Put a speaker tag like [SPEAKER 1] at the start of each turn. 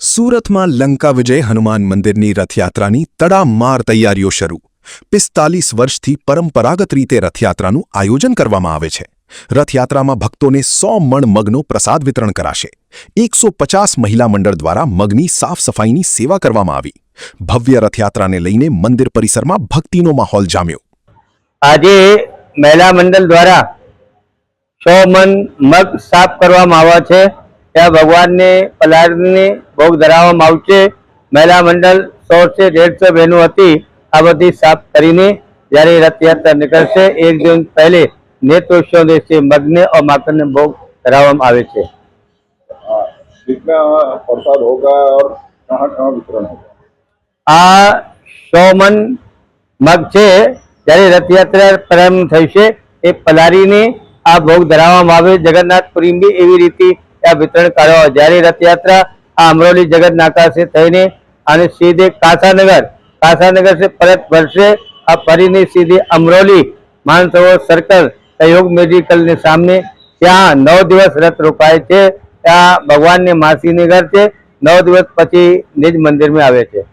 [SPEAKER 1] सूरत में लंका विजय हनुमान मंदिरनी रथयात्रानी तड़ामार तैयारीओ शरू। 45 वर्षथी परंपरागत रीते रथयात्रानुं आयोजन करवामां आवे छे। रथयात्रामां भक्तोने 100 मण मगनो प्रसाद वितरण कराशे। 150 महिला मंडळ द्वारा मगनी साफ सफाईनी सेवा करवामां आवी। भव्य रथयात्राने लईने मंदिर परिसरमां भक्तिनो माहोल जाम्यो।
[SPEAKER 2] આજે महिला मंडल द्वारा 100 मन मग साफ करवामां आव्या छे। ત્યાં ભગવાનને પલાળીને ભોગ ધરાવવામાં આવશે। મહિલા મંડળ 100 से 150 બહેનો હતી આ બધી સાફ કરીને જ્યારે રથયાત્રા નીકળશે એક दिन पहले नेत्रोत्सव દિવસે મગને और માખણને ભોગ ધરાવવામાં આવે છે।
[SPEAKER 3] कितना प्रसाद होगा और कहाँ वितरण होगा?
[SPEAKER 2] આ 100 मन મગ છે જ્યારે રથયાત્રા પ્રારંભ થશે એ પલાળીને આ ભોગ ધરાવવામાં આવે। જગન્નાથપુરી બી એવી રીતે આ વિતરણ કરવા જ્યારે રથયાત્રા આ અમરોલી જગત નાકા से થઈને અને સીધે कासानगर से परत वर्षे आ फरीने सीधे अमरोली मानसरोवर सर्कल सहयोग मेडिकल ने सामने त्या 9 दिवस रथ रोकाय छे। त्या भगवान ने मासी ने घर छे 9 दिवस पछी निज मंदिर में आवे छे।